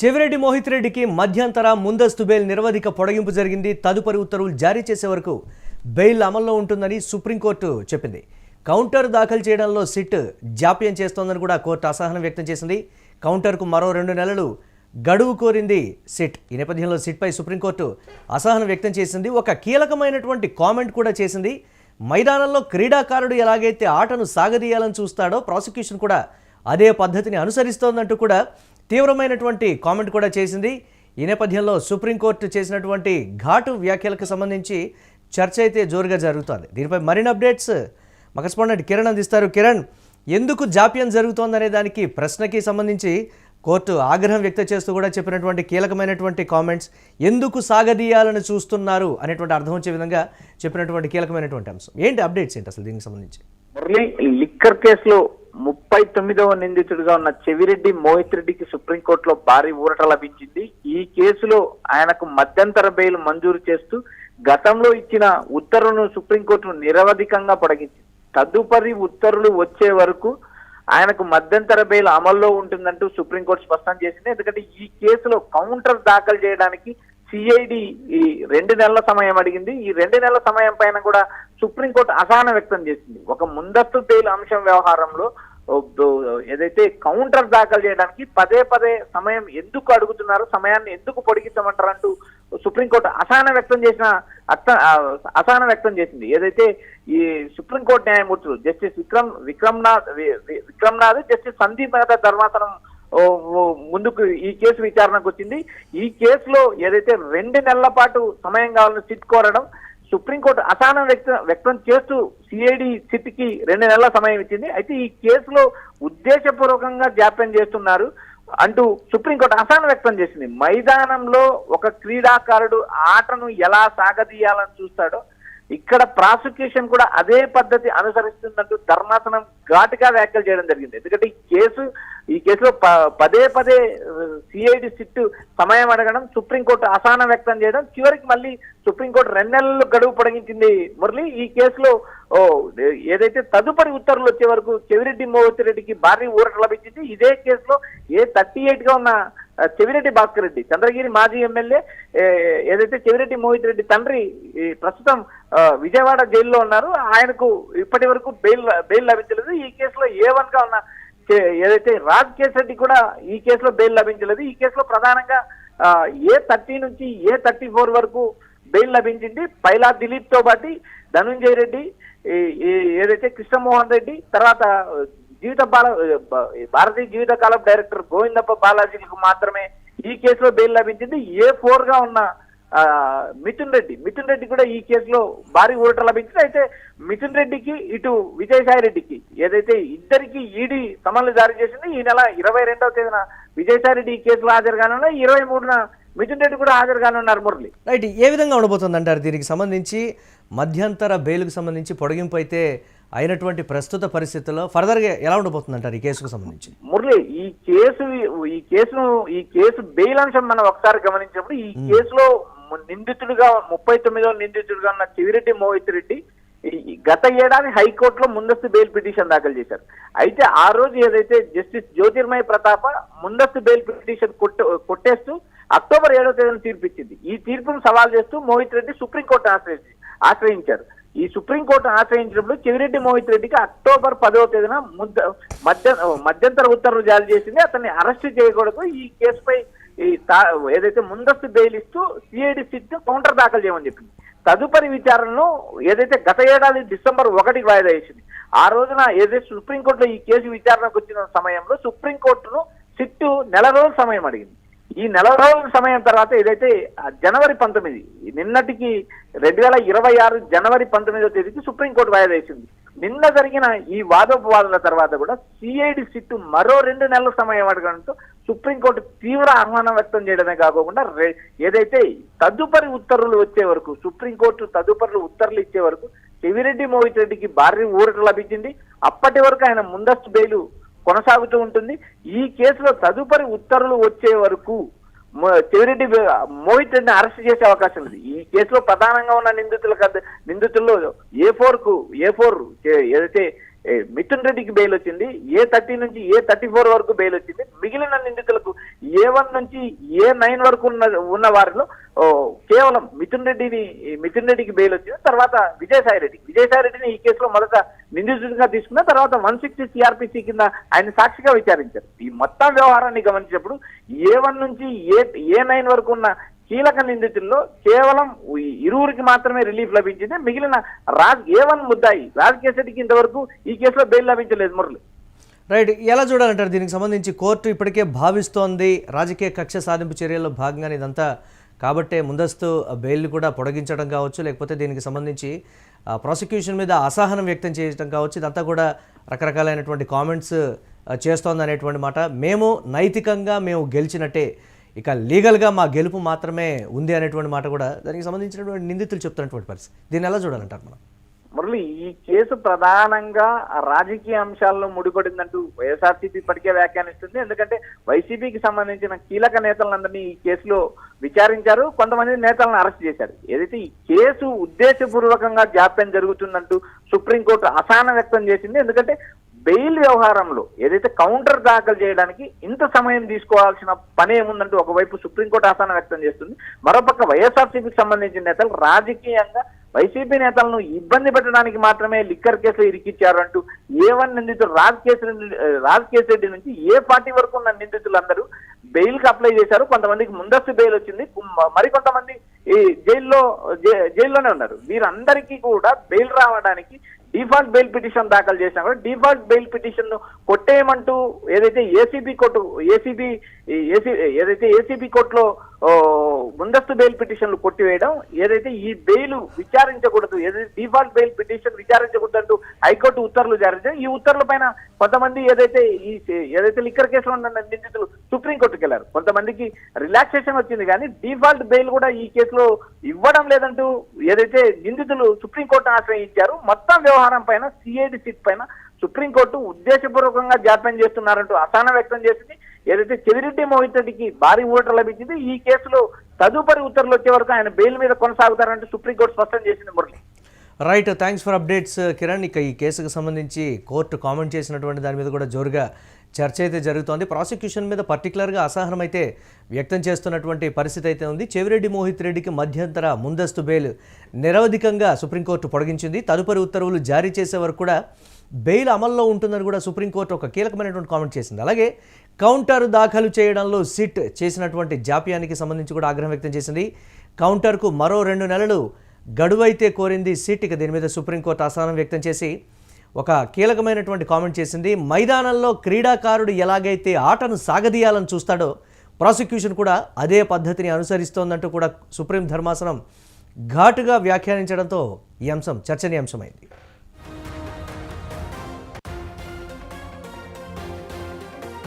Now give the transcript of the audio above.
చెవిరెడ్డి మోహిత్ రెడ్డికి మధ్యంతర ముందస్తు బెయిల్ నిరవధిక పొడిగింపు జరిగింది. తదుపరి ఉత్తర్వులు జారీ చేసే వరకు బెయిల్ అమల్లో ఉంటుందని సుప్రీంకోర్టు చెప్పింది. కౌంటర్ దాఖలు చేయడంలో సిట్ జాప్యం చేస్తోందని కూడా కోర్టు అసహనం వ్యక్తం చేసింది. కౌంటర్కు మరో 2 నెలలు గడువు కోరింది సిట్. ఈ నేపథ్యంలో సిట్పై సుప్రీంకోర్టు అసహనం వ్యక్తం చేసింది. ఒక కీలకమైనటువంటి కామెంట్ కూడా చేసింది. మైదానంలో క్రీడాకారుడు ఎలాగైతే ఆటను సాగదీయాలని చూస్తాడో ప్రాసిక్యూషన్ కూడా అదే పద్ధతిని అనుసరిస్తోందంటూ కూడా తీవ్రమైనటువంటి కామెంట్ కూడా చేసింది. ఈ నేపథ్యంలో సుప్రీంకోర్టు చేసినటువంటి ఘాటు వ్యాఖ్యలకు సంబంధించి చర్చ అయితే జోరుగా జరుగుతోంది. దీనిపై మరిన్ని అప్డేట్స్ మా కరెస్పాండెంట్ కిరణ్ అందిస్తారు. కిరణ్, ఎందుకు జాప్యం జరుగుతోందనే దానికి ప్రశ్నకి సంబంధించి కోర్టు ఆగ్రహం వ్యక్తం చేస్తూ కూడా చెప్పినటువంటి కీలకమైనటువంటి కామెంట్స్, ఎందుకు సాగదీయాలని చూస్తున్నారు అనేటువంటి అర్థం వచ్చే విధంగా చెప్పినటువంటి కీలకమైనటువంటి అంశం ఏంటి? అప్డేట్స్ ఏంటి అసలు దీనికి సంబంధించి? మురళి, లిక్కర్ కేసులో 39వ నిందితుడిగా ఉన్న చెవిరెడ్డి మోహిత్ రెడ్డికి సుప్రీంకోర్టులో భారీ ఊరట లభించింది. ఈ కేసులో ఆయనకు మధ్యంతర బెయిల్ మంజూరు చేస్తూ గతంలో ఇచ్చిన ఉత్తర్వులను సుప్రీంకోర్టు నిరవధికంగా పొడిగించింది. తదుపరి ఉత్తర్వులు వచ్చే వరకు ఆయనకు మధ్యంతర బెయిల్ అమల్లో ఉంటుందంటూ సుప్రీంకోర్టు స్పష్టం చేసింది. ఎందుకంటే ఈ కేసులో కౌంటర్ దాఖలు చేయడానికి సిఐడి ఈ 2 నెలల సమయం అడిగింది. ఈ 2 నెలల సమయం పైన కూడా సుప్రీంకోర్టు అసహనం వ్యక్తం చేసింది. ఒక ముందస్తు బెయిల్ అంశం వ్యవహారంలో ఏదైతే కౌంటర్ దాఖలు చేయడానికి పదే సమయం ఎందుకు అడుగుతున్నారు, సమయాన్ని ఎందుకు పొడిగించమంటారు అంటూ సుప్రీంకోర్టు అసహనం వ్యక్తం చేసింది. ఏదైతే ఈ సుప్రీంకోర్టు న్యాయమూర్తులు జస్టిస్ విక్రమ్నాథ్, జస్టిస్ సందీప్ మెహతా ధర్మాసనం ముందుకు ఈ కేసు విచారణకు వచ్చింది. ఈ కేసులో ఏదైతే 2 నెలల పాటు సమయం కావాలని సిట్ కోరడం, సుప్రీంకోర్టు అసహనం వ్యక్తం చేస్తూ సిఐడి సిట్ కి 2 నెలల సమయం ఇచ్చింది. అయితే ఈ కేసులో ఉద్దేశపూర్వకంగా జాప్యం చేస్తున్నారు అంటూ సుప్రీంకోర్టు అసహనం వ్యక్తం చేసింది. మైదానంలో ఒక క్రీడాకారుడు ఆటను ఎలా సాగదీయాలని చూస్తాడో ఇక్కడ ప్రాసిక్యూషన్ కూడా అదే పద్ధతి అనుసరిస్తుందంటూ ధర్మాసనం ఘాటుగా వ్యాఖ్యలు చేయడం జరిగింది. ఎందుకంటే ఈ కేసులో పదే సిఐడి సిట్ సమయం అడగడం, సుప్రీంకోర్టు అసహనం వ్యక్తం చేయడం, చివరికి మళ్ళీ సుప్రీంకోర్టు 2 నెలలు గడువు పొడిగించింది. మురళి, ఈ కేసులో ఏదైతే తదుపరి ఉత్తర్వులు వచ్చే వరకు చెవిరెడ్డి మోహిత్ రెడ్డికి భారీ ఊరట లభించింది. ఇదే కేసులో A38 గా ఉన్న చెవిరెడ్డి భాస్కర్ రెడ్డి, చంద్రగిరి మాజీ ఎమ్మెల్యే, ఏదైతే చెవిరెడ్డి మోహిత్ రెడ్డి తండ్రి ప్రస్తుతం విజయవాడ జైల్లో ఉన్నారు. ఆయనకు ఇప్పటి వరకు బెయిల్ లభించలేదు. ఈ కేసులో A1 గా ఉన్న ఏదైతే రాజ్ రెడ్డి కూడా ఈ కేసులో బెయిల్ లభించలేదు. ఈ కేసులో ప్రధానంగా A30 నుంచి A34 వరకు బెయిల్ లభించింది. పైలా దిలీప్ తో పాటు ధనుంజయ రెడ్డి, ఏదైతే కృష్ణమోహన్ రెడ్డి, తర్వాత భారతీయ జీవితకాలం డైరెక్టర్ గోవిందప్ప బాలాజీలకు మాత్రమే ఈ కేసులో బెయిల్ లభించింది. A4 గా ఉన్న మిథున్ రెడ్డి కూడా ఈ కేసులో భారీ ఊరట లభించింది. అయితే మిథున్ రెడ్డికి ఇటు విజయసాయి రెడ్డికి ఏదైతే ఇద్దరికి ఈడీ సమన్లు జారీ చేసింది. ఈ నెల 22వ తేదీన విజయసాయి రెడ్డి ఈ కేసులో హాజరు కానున్నారు. 23న మిథున్ రెడ్డి కూడా హాజరు కానున్నారు. మురళి, రైట్, ఏ విధంగా ఉండబోతుంది అంటారు దీనికి సంబంధించి? మధ్యంతర బెయిల్కు సంబంధించి పొడిగింపు అయితే అయినటువంటి ప్రస్తుత పరిస్థితుల్లో ఫర్దర్గా ఎలా ఉండబోతుంది అంటారు ఈ కేసుకు సంబంధించి? మురళి, ఈ కేసు బెయిల్ అంశం మనం ఒకసారి గమనించినప్పుడు ఈ కేసులో నిందితుడిగా 39వ నిందితుడిగా ఉన్న చెవిరెడ్డి మోహిత్ రెడ్డి గత ఏడాది హైకోర్టులో ముందస్తు బెయిల్ పిటిషన్ దాఖలు చేశారు. అయితే ఆ రోజు ఏదైతే జస్టిస్ జ్యోతిర్మయ ప్రతాప ముందస్తు బెయిల్ పిటిషన్ కొట్టేస్తూ అక్టోబర్ 7వ తేదీన తీర్పు ఇచ్చింది. ఈ తీర్పును సవాల్ చేస్తూ మోహిత్ రెడ్డి సుప్రీంకోర్టు ఆశ్రయించారు. ఈ సుప్రీంకోర్టు ఆశ్రయించినప్పుడు చెవిరెడ్డి మోహిత్ రెడ్డికి అక్టోబర్ 10వ తేదీన మధ్యంతర ఉత్తర్వులు జారీ చేసింది. అతన్ని అరెస్ట్ చేయకూడదు, ఈ కేసుపై ఏదైతే ముందస్తు బెయిల్ ఇస్తూ సిఐడి సిట్ కౌంటర్ దాఖలు చేయమని చెప్పింది. తదుపరి విచారణను ఏదైతే గత ఏడాది డిసెంబర్ 1కి వాయిదా వేసింది. ఆ రోజున ఏదైతే సుప్రీంకోర్టులో ఈ కేసు విచారణకు వచ్చిన సమయంలో సుప్రీంకోర్టును సిట్ 1 నెల రోజుల సమయం అడిగింది. ఈ 1 నెల రోజుల సమయం తర్వాత ఏదైతే జనవరి 19 నిన్నటికి 2026 జనవరి 19వ తేదీకి సుప్రీంకోర్టు వాయిదా వేసింది. నిన్న జరిగిన ఈ వాదోపవాదాల తర్వాత కూడా సిఐడి సిట్ మరో 2 నెలల సమయం అడగడంతో సుప్రీంకోర్టు తీవ్ర ఆహ్వానం వ్యక్తం చేయడమే కాకుండా ఏదైతే తదుపరి ఉత్తర్వులు వచ్చే వరకు సుప్రీంకోర్టు తదుపరి ఉత్తర్వులు ఇచ్చే వరకు చెవిరెడ్డి మోహిత్ రెడ్డికి భారీ ఊరట లభించింది. అప్పటి వరకు ఆయన ముందస్తు బెయిల్ కొనసాగుతూ ఉంటుంది. ఈ కేసులో తదుపరి ఉత్తర్వులు వచ్చే వరకు చెవిరెడ్డి మోహిత్ రెడ్డిని అరెస్ట్ చేసే అవకాశం ఉంది. ఈ కేసులో ప్రధానంగా ఉన్న నిందితుల్లో A4 ఏదైతే మిథున్ రెడ్డికి బెయిల్ వచ్చింది, A30 నుంచి A34 వరకు బెయిల్ వచ్చింది. మిగిలిన నిందితులకు A1 నుంచి A9 వరకు ఉన్న వారిలో కేవలం మిథున్ రెడ్డికి బెయిల్ వచ్చింది. తర్వాత విజయసాయి రెడ్డిని ఈ కేసులో మొదట నిందితుడిగా తీసుకున్న తర్వాత 160 CRPC కింద ఆయన సాక్షిగా విచారించారు. ఈ మొత్తం వ్యవహారాన్ని గమనించినప్పుడు A1 నుంచి A9 వరకు ఉన్న కీలక నిందితుల్లో కేవలం ఇరువురికి మాత్రమే రిలీఫ్ లభించింది. మిగిలిన A1 ముద్దాయి రాజకేశెట్టికి ఇంతవరకు ఈ కేసులో బెయిల్ లభించలేదు. మురళి, రైట్, ఎలా చూడాలంటారు? దీనికి సంబంధించి కోర్టు ఇప్పటికే భావిస్తోంది రాజకీయ కక్ష సాధింపు చర్యల్లో భాగంగానే ఇదంతా కాబట్టే ముందస్తు బెయిల్ కూడా పొడిగించడం కావచ్చు, లేకపోతే దీనికి సంబంధించి ప్రాసిక్యూషన్ మీద అసహనం వ్యక్తం చేయడం కావచ్చు, ఇదంతా కూడా రకరకాలైనటువంటి కామెంట్స్ చేస్తోంది అనేటువంటి మాట. మేము నైతికంగా మేము గెలిచినట్టే, ఇక లీగల్గా మా గెలుపు మాత్రమే ఉంది అనేటువంటి మాట కూడా దానికి సంబంధించినటువంటి నిందితులు చెప్తున్నటువంటి పరిస్థితి. దీన్ని ఎలా చూడాలంటారు మనం? మురళి, ఈ కేసు ప్రధానంగా రాజకీయ అంశాల్లో ముడిపడిందంటూ వైఎస్ఆర్సీపీ ఇప్పటికే వ్యాఖ్యానిస్తుంది. ఎందుకంటే వైసీపీకి సంబంధించిన కీలక నేతలందరినీ ఈ కేసులో విచారించారు, కొంతమంది నేతలను అరెస్ట్ చేశారు. ఏదైతే ఈ కేసు ఉద్దేశపూర్వకంగా జాప్యం జరుగుతుందంటూ సుప్రీంకోర్టు అసహనం వ్యక్తం చేసింది. ఎందుకంటే బెయిల్ వ్యవహారంలో ఏదైతే కౌంటర్ దాఖలు చేయడానికి ఇంత సమయం తీసుకోవాల్సిన పని ఏముందంటూ ఒకవైపు సుప్రీంకోర్టు అసహనం వ్యక్తం చేస్తుంది. మరోపక్క వైఎస్ఆర్సీపీకి సంబంధించిన నేతలు రాజకీయంగా వైసీపీ నేతలను ఇబ్బంది పెట్టడానికి మాత్రమే లిక్కర్ కేసులు ఇరికిచ్చారు అంటూ A1 నిందితుడు రాజకేశెడ్డి నుంచి A40 వరకు ఉన్న నిందితులందరూ బెయిల్ కి అప్లై చేశారు. కొంతమందికి ముందస్తు బెయిల్ వచ్చింది, మరికొంతమంది ఈ జైల్లోనే ఉన్నారు. వీరందరికీ కూడా బెయిల్ రావడానికి డిఫాల్ట్ బెయిల్ పిటిషన్ దాఖలు చేసినా కూడా డిఫాల్ట్ బెయిల్ పిటిషన్ ను కొట్టేయమంటూ ఏదైతే ఏసీబీ కోర్టులో ముందస్తు బెయిల్ పిటిషన్లు కొట్టివేయడం, ఏదైతే ఈ బెయిల్ విచారించకూడదు, ఏదైతే డిఫాల్ట్ బెయిల్ పిటిషన్ విచారించకూడదు హైకోర్టు ఉత్తర్వులు జారీ చేశారు. ఈ ఉత్తర్వుల పైన కొంతమంది ఏదైతే లిక్కర్ కేసులో ఉన్న నిందితులు సుప్రీంకోర్టుకు వెళ్లారు. కొంతమందికి రిలాక్సేషన్ వచ్చింది, కానీ డిఫాల్ట్ బెయిల్ కూడా ఈ కేసులో ఇవ్వడం లేదంటూ ఏదైతే నిందితులు సుప్రీంకోర్టును ఆశ్రయించారు. మొత్తం వ్యవహారం పైన CID సిట్ పైన సుప్రీంకోర్టు ఉద్దేశపూర్వకంగా జాప్యం చేస్తున్నారంటూ అసహనం వ్యక్తం చేసింది. ఏదైతే చెవిరెడ్డి మోహిత్ రెడ్డికి భారీ ఊరట లభించింది, ఈ కేసులో తదుపరి ఉత్తర్వులు వచ్చే వరకు ఆయన బెయిల్ మీద కొనసాగుతారంటూ సుప్రీంకోర్టు స్పష్టం చేసింది. Murali, right, thanks for updates Kiran. ఇక ఈ కేసుకు సంబంధించి కోర్టు కామెంట్ చేసినటువంటి దాని మీద కూడా జోరుగా చర్చ అయితే జరుగుతోంది. ప్రాసిక్యూషన్ మీద పర్టికులర్గా అసహనం అయితే వ్యక్తం చేస్తున్నటువంటి పరిస్థితి అయితే ఉంది. చెవిరెడ్డి మోహిత్ రెడ్డికి మధ్యంతర ముందస్తు బెయిల్ నిరవధికంగా సుప్రీంకోర్టు పొడిగించింది. తదుపరి ఉత్తర్వులు జారీ చేసే వరకు కూడా బెయిల్ అమల్లో ఉంటుందని కూడా సుప్రీంకోర్టు ఒక కీలకమైనటువంటి కామెంట్ చేసింది. అలాగే కౌంటర్ దాఖలు చేయడంలో సిట్ చేసినటువంటి జాప్యానికి సంబంధించి కూడా ఆగ్రహం వ్యక్తం చేసింది. కౌంటర్కు మరో 2 నెలలు గడువైతే కోరింది సిట్. ఇక దీని మీద సుప్రీంకోర్టు అసహనం వ్యక్తం చేసి ఒక కీలకమైనటువంటి కామెంట్ చేసింది. మైదానంలో క్రీడాకారుడు ఎలాగైతే ఆటను సాగదీయాలని చూస్తాడో ప్రాసిక్యూషన్ కూడా అదే పద్ధతిని అనుసరిస్తోందంటూ కూడా సుప్రీం ధర్మాసనం ఘాటుగా వ్యాఖ్యానించడంతో ఈ అంశం చర్చనీయాంశమైంది.